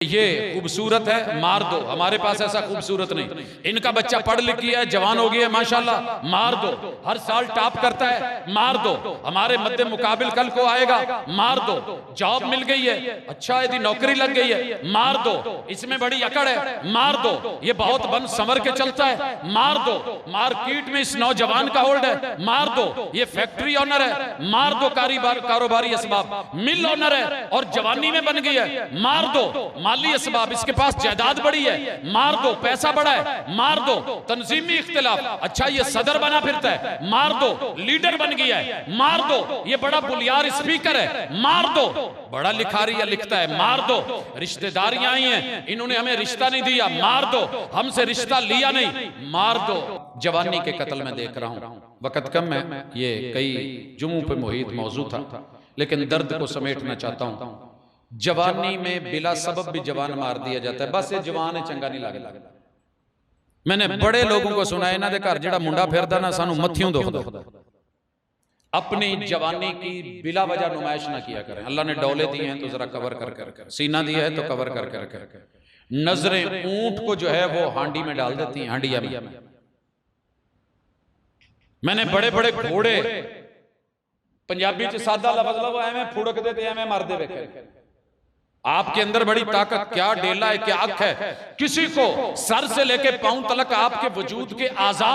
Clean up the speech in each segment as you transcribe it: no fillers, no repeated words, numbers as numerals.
ये खूबसूरत है, मार दो। हमारे पास ऐसा खूबसूरत नहीं। इनका बच्चा पढ़ लिख गया है, जवान हो गया है माशाल्लाह, मार दो। हर साल टॉप करता है, मार दो। हमारे मध्य मुकाबिल कल को आएगा, मार दो। जॉब मिल गई है, अच्छा यदि नौकरी लग गई है, मार दो। इसमें बड़ी अकड़ है, मार दो। ये बहुत बन संवर के चलता है, मार दो। मार्केट में इस नौजवान का होल्ड है, मार दो। ये फैक्ट्री ओनर है, मार दो। कारोबारी असबाब, मिल ओनर है और जवानी में बन गई है, मार दो। माली असबाब, इसके पास जायदाद बड़ी है, मार दो। पैसा बड़ा है, मार दो। तंजीमी इख्तिलाफ, अच्छा ये सदर बना फिरता है, मार दो। लीडर बन गया है, मार दो। ये बड़ा बुलियार स्पीकर है, मार दो। बड़ा लिखारिया लिखता है, मार दो। रिश्तेदारियां आई हैं, इन्होंने हमें रिश्ता नहीं दिया, मार दो। हमसे रिश्ता लिया नहीं, मार दो। जवानी के कत्ल में देख रहा हूं, वक्त कम है, ये कई जुमों पे मुहित मौजू था, लेकिन दर्द को समेटना चाहता हूं। जवानी में बिला सबब भी जवान मार दिया जाता है, बस ये जवान है, चंगा नहीं लगता। मैंने बड़े लोगों को सुना, इन्हां दे घर जेड़ा मुंडा फिरदा ना, सानू मत्थियों दुखदा। अपनी जवानी की बिला वजह नुमाइश ना किया करें। अल्लाह ने डोले दिए हैं तो जरा कवर कर, सीना दिया है तो कवर कर। नजरें ऊंट को जो है वो हांडी में डाल देती हैं, हांडिया में। मैंने बड़े बड़े घोड़े, पंजाबी च सादा लफ्ज लो, एवें फुड़कदे ते एवें मरदे वेखे। आपके अंदर बड़ी ताकत, क्या डेला है, क्या अख है। किसी को सर से लेके पांव तलक आपके वजूद के आज़ा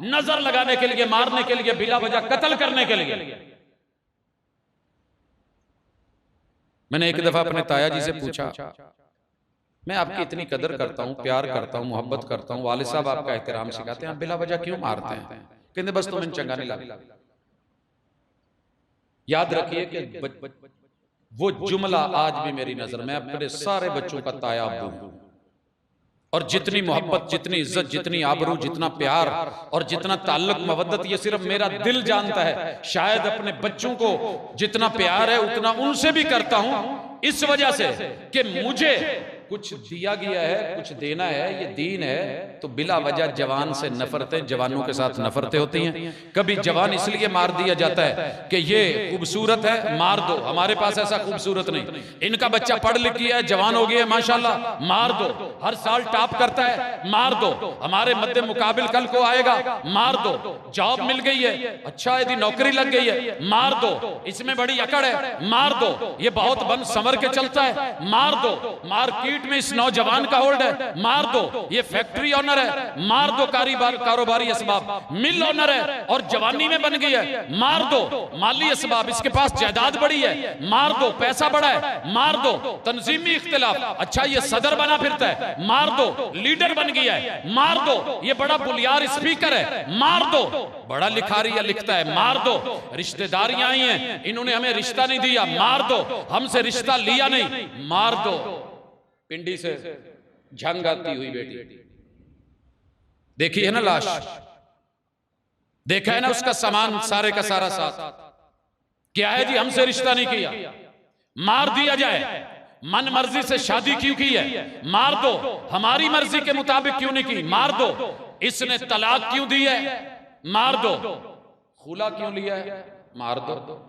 नजर लगाने के लिए, मारने के लिए, बिला वजह कत्ल करने के लिए। मैंने एक दफा अपने ताया जी से पूछा, मैं आपकी इतनी कदर करता हूं, प्यार करता हूं, मोहब्बत करता हूं, वालिद साहब आपका एहतराम सिखाते हैं, आप बिला वजह क्यों मारते हैं? कहते बस तुम्हें चंगा नहीं लगता। याद रखिए कि वो जुमला आज भी मेरी नजर में, अपने सारे बच्चों का ताया हूं, और जितनी मोहब्बत, जितनी इज्जत, जितनी आबरू, जितना प्यार और जितना ताल्लुक मवद्दत ये सिर्फ मेरा दिल जानता है। शायद अपने बच्चों को जितना प्यार है उतना उनसे भी करता हूं, इस वजह से कि मुझे कुछ दिया गया है, कुछ देना है, ये दीन है। तो बिला वजह जवान से नफरतें, जवानों के साथ नफरतें होती हैं। कभी जवान इसलिए मार दिया जाता है कि ये खूबसूरत है, मार दो। हमारे पास ऐसा खूबसूरत नहीं। इनका बच्चा पढ़ लिख गया है, जवान हो गया है माशाल्लाह, मार दो। हर साल टॉप करता है, मार दो। हमारे मध्य मुकाबिल कल को आएगा, मार दो। जॉब मिल गई है, अच्छा यदि नौकरी लग गई है, मार दो। इसमें बड़ी अकड़ है, मार दो। ये बहुत बन संवर के चलता है, मार दो। मार्केट में इस नौजवान का होल्ड है, मार दो। ये फैक्ट्री ओनर है, मार दो। कारोबारी असबाब, मिल ओनर है और जवानी में बन गई है, मार दो। माली असबाब, इसके पास जायदाद बड़ी है, मार दो। पैसा बड़ा है, मार दो। तंजीमी इख्तिलाफ, अच्छा ये सदर बना फिरता है, मार दो। लीडर बन गया है, मार दो। ये बड़ा बुलियार स्पीकर है, मार दो। बड़ा लिखारिया लिखता है, मार दो। रिश्तेदारियां आई हैं, इन्होंने हमें रिश्ता नहीं दिया, मार दो। हमसे रिश्ता लिया नहीं, मार दो। पिंडी से झंग आती हुई बेटी देखी है ना, लाश देखा है ना, उसका सामान सारे का सारा साथ। क्या है जी, हमसे रिश्ता नहीं किया, मार दिया जाए। मन मर्जी से शादी क्यों की है, मार दो। हमारी मर्जी के मुताबिक क्यों नहीं की, मार दो। इसने तलाक क्यों दी है, मार दो। खुला क्यों लिया है, मार दो।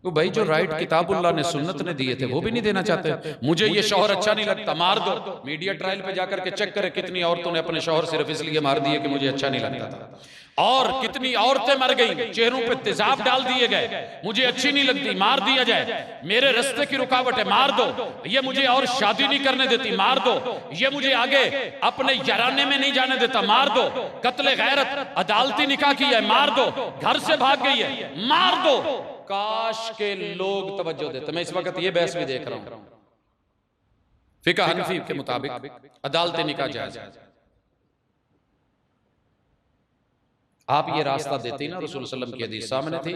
तो भाई जो राइट किताबुल्लाह ने, सुन्नत ने दिए थे, वो भी नहीं देना चाहते। मुझे ये शौहर अच्छा नहीं लगता, मार दो। मीडिया ट्रायल पे जाकर के चेक करें कितनी औरतों ने अपने शौहर सिर्फ इसलिए मार दिए कि मुझे अच्छा नहीं लगता था, और कितनी औरतें मर गई, चेहरों पे तेजाब डाल दिए गए, मुझे अच्छी नहीं लगती, मार दिया जाए। मेरे रास्ते की रुकावट है, मार दो। ये मुझे और शादी नहीं करने देती, मार दो। ये मुझे आगे अपने याराने में नहीं जाने देता, मार दो। कत्ले गैरत, अदालती निकाह किया है, मार दो। घर से भाग गई है, मार दो। काश के लोग तवज्जो देते। मैं इस वक्त ये बहस भी देख रहा हूं, फिका हनफी के मुताबिक अदालती निकाह जायज। आप ये रास्ता देती ना, रसूल सल्लल्लाहु अलैहि वसल्लम की हदीस सामने थी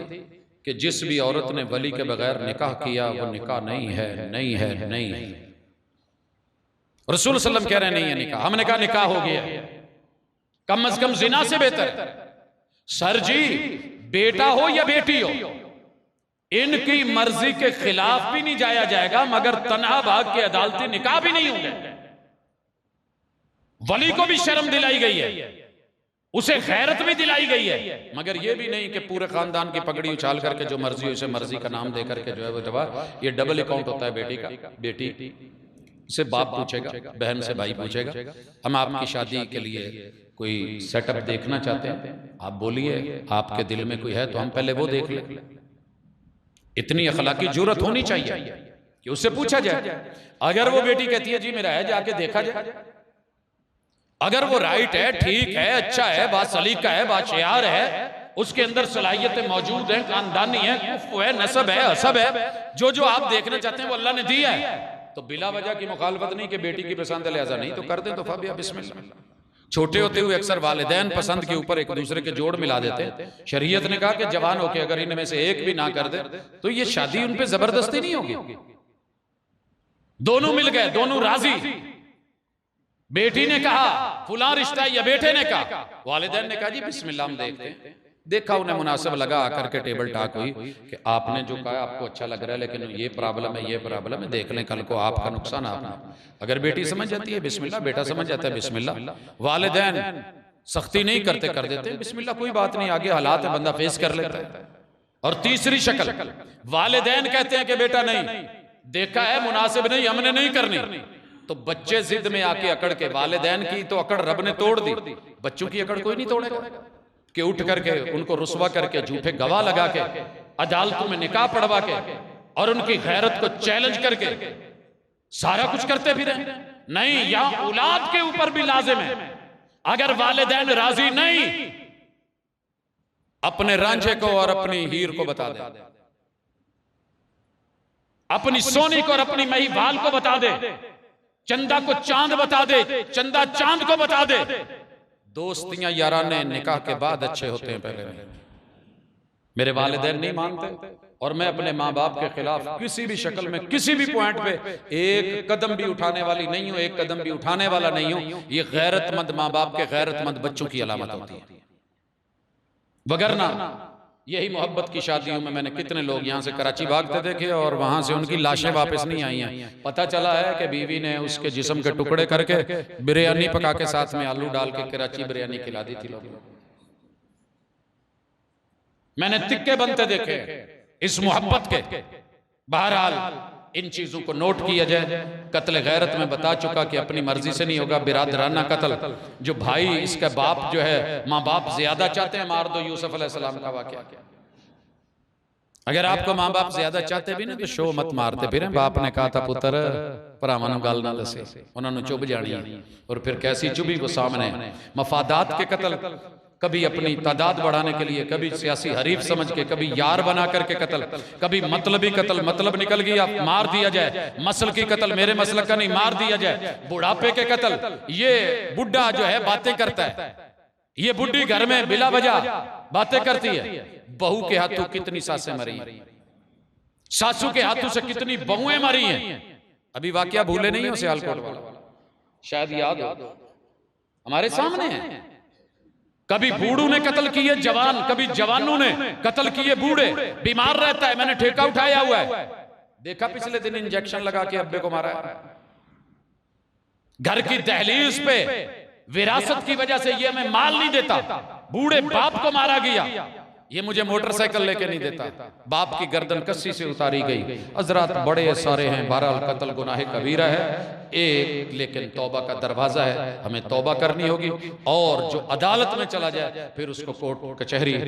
कि जिस भी औरत ने वली के बगैर निकाह किया वो निकाह नहीं है, नहीं है, नहीं है। रसूल सल्लल्लाहु अलैहि वसल्लम कह रहे हैं नहीं है निकाह। हमने कहा निकाह हो गया, कम से कम जिना से बेहतर है। सर जी, बेटा हो या बेटी हो, इनकी मर्जी के खिलाफ भी नहीं जाया जाएगा, मगर तन्हा भाग के अदालती निकाह भी नहीं होंगे। वली को भी शर्म दिलाई गई है, उसे गैरत भी दिलाई गई है, मगर यह भी नहीं कि पूरे खानदान की पगड़ी उछाल करके जो मर्जी उसे मर्जी का नाम देकर के जो है वो ये डबल अकाउंट होता है बेटी का। बेटी से बाप पूछेगा, बहन से भाई पूछेगा, हम आपकी शादी के लिए कोई सेटअप देखना चाहते हैं, आप बोलिए आपके दिल में कोई है तो हम पहले वो देख लें। इतनी अखलाकी जुर्रत होनी चाहिए कि उससे पूछा जाए। अगर वो बेटी कहती है जी मेरा है, जाके देखा जाए। अगर वो राइट है, ठीक है, अच्छा है, बासलीका है, बाशियार है, उसके अंदर सलाहियतें मौजूद हैं, खानदानी है, कुफ्फ है, नसब है, हसब है, जो आप देखना चाहते हैं वो अल्लाह ने दिया है, तो बिला वजह की मुखालफत नहीं कि बेटी की पसंद है लिहाजा नहीं तो कर दे, तो फाबिया बिस्मिल्लाह। छोटे होते हुए अक्सर वालिदैन पसंद के ऊपर एक दूसरे के जोड़ मिला देते हैं। शरीयत ने कहा कि जवान होके अगर इनमें से एक भी ना कर दे तो ये शादी उन पे जबरदस्ती नहीं होगी, दोनों मिल गए, दोनों राजी। बेटी ने कहा फुला रिश्ता या बेटे ने कहा, वालिदैन ने कहा जी बिस्मिल्लाह हम देखते हैं। देखा, उन्हें मुनासिब लगा, आकर के टेबल टाक हुई कि आपने जो कहा आपको अच्छा लग रहा है लेकिन ये प्रॉब्लम है, ये प्रॉब्लम है, देख लें कल को आपका नुकसान आपने। अगर बेटी समझ जाती है बिस्मिल्लाह, बेटा समझ जाता है बिस्मिल्लाह, वालिदैन सख्ती नहीं करते, कर देते बिस्मिल्लाह, कोई बात नहीं, आगे हालात है बंदा फेस कर लेता है। और तीसरी शक्ल, वालिदैन कहते हैं कि बेटा नहीं, देखा है मुनासिब नहीं, हमने नहीं करनी, तो बच्चे जिद में आके अकड़ के, वालिदैन की तो अकड़ रब ने तोड़ दी, बच्चों की अकड़ कोई नहीं तोड़ेगा, कि उठ करके उनको रुसवा करके झूठे गवाह लगा के अदालतों में निकाह पढ़वा के और उनकी गैरत को चैलेंज करके सारा कुछ करते फिरे। नहीं, यहां औलाद के ऊपर भी लाजिम है, अगर वालिदैन राजी नहीं, अपने रांझे को और अपनी हीर को बता दे, अपनी सोनी को और अपनी महिवाल को बता दे, चंदा को चांद बता दे, चंदा चांद को बता दे। दोस्तियां याराने निकाह के बाद अच्छे होते हैं, पहले मेरे वालिदैन नहीं मानते और मैं अपने माँ बाप के खिलाफ किसी भी शक्ल में किसी भी पॉइंट पे एक कदम भी उठाने वाली नहीं हूं, एक कदम भी उठाने वाला नहीं हूं। ये गैरतमंद माँ बाप के गैरतमंद बच्चों की अलामत होती है, वगरना यही मोहब्बत की शादियों में मैंने कितने लोग यहाँ से कराची भागते देखे और वहां से उनकी लाशें वापस नहीं आई हैं। पता चला है कि बीवी ने उसके जिस्म के टुकड़े करके बिरयानी पका के साथ में आलू डाल के कराची बिरयानी खिला दी थी लोगों को। मैंने तिक्के बनते देखे इस मोहब्बत के। बहरहाल इन चीजों को नोट किया जाए। कत्ल गैरत में बता चुका कि अपनी मर्जी से नहीं होगा, बिरादराना कत्ल। जो भाई इसका बाप जो है, माँ बाप ज्यादा चाहते हैं मार दो, यूसुफ अलैहिस्सलाम का वाकया। अगर आपको माँ बाप ज्यादा चाहते भी ना तो शो मत मारते फिर। बाप ने कहा था पुत्र भरावां नूं गल ना दसे, उन्होंने चुभ जानी है। और फिर कैसी चुभी वो सामने। मफादात के कत्ल, कभी अपनी तादाद बढ़ाने के लिए, कभी सियासी हरीफ समझ के, कभी यार बना करके कत्ल, कभी मतलबी कत्ल, मतलब निकल गया मार दिया जाए। मसल की कत्ल, मेरे मसल का नहीं, मार दिया जाए। बुढ़ापे के कत्ल, ये बुढ़ा जो है बातें करता है, ये बुढ़ी घर में बिला वजह बातें करती है। बहू के हाथों कितनी सासें मरी, सासू के हाथों से कितनी बहुएं मरी हैं। अभी वाकया भूले नहीं हो सियालकोट वाला, शायद याद हो, हमारे सामने है। कभी बूढ़ों ने कत्ल किए जवान, कभी जवानों ने कत्ल किए बूढ़े। बीमार रहता है, मैंने ठेका उठाया हुआ है, देखा पिछले दिन इंजेक्शन लगा के अब्बे को मारा है। घर की दहलीज पे विरासत की वजह से ये मैं माल नहीं देता, बूढ़े बाप को मारा गया। ये मुझे मोटरसाइकिल लेके नहीं देता, बाप की गर्दन कस्सी से उतारी गई। हजरात बड़े सारे हैं, बहरहाल कत्ल गुनाह कबीरा है एक, लेकिन तौबा का दरवाजा है, हमें तौबा करनी होगी। और जो अदालत में चला जाए फिर उसको कोर्ट कचहरी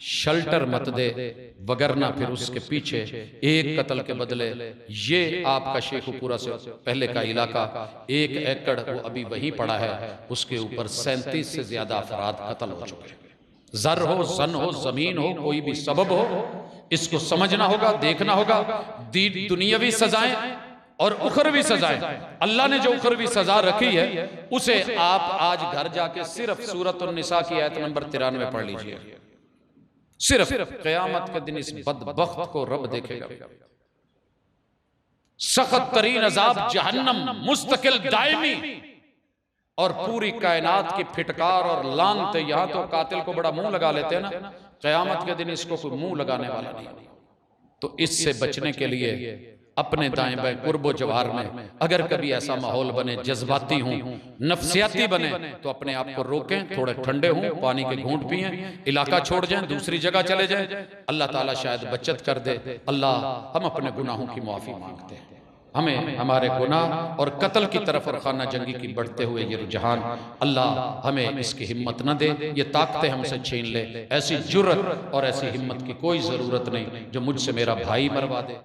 शेल्टर मत दे, वगरना फिर उसके पीछे एक कत्ल के बदले ये आपका शेखुपुरा से पहले का इलाका 1 एकड़ वो अभी वहीं पड़ा है, उसके ऊपर 37 से ज्यादा अफराद कत्ल हो चुके हैं। जर हो, सन हो, जमीन हो, कोई भी सबब हो, इसको समझना होगा, देखना होगा। दुनियावी सजाएं और उखरवी सजाएं, अल्लाह ने जो उखरवी सजा रखी है उसे आप आज घर जाके सिर्फ सूरत निसा की आयत नंबर 93 पढ़ लीजिए। सिर्फ क़यामत के दिन इस बदबख्त को रब देखेगा। सख्त तरीन अजाब जहन्नम, मुस्तकिल दायमी, और पूरी कायनात की फिटकार और लानते। यहां तो कातिल को बड़ा मुंह लगा लेते हैं ना, क़यामत के दिन इसको कोई मुंह लगाने वाला नहीं। तो इससे बचने के लिए अपने दाएं बाएं कुर्बो जवार में अगर कभी ऐसा माहौल बने, जज्बाती हूं, नफसियाती बने, तो अपने आप को रोकें, थोड़े ठंडे हों, पानी के घूंट पिएं, इलाका छोड़ जाएं, दूसरी जगह चले जाएं। अल्लाह ताला शायद बचत कर दे। अल्लाह हम अपने गुनाहों की माफी मांगते हैं। हमें हमारे गुनाह और कत्ल की तरफ और खाना जंगी की बढ़ते हुए ये रुझान, अल्लाह हमें इसकी हिम्मत न दे, ये ताकतें हमसे छीन ले। ऐसी जुर्रत और ऐसी हिम्मत की कोई ज़रूरत नहीं जो मुझसे मेरा भाई मरवा दे।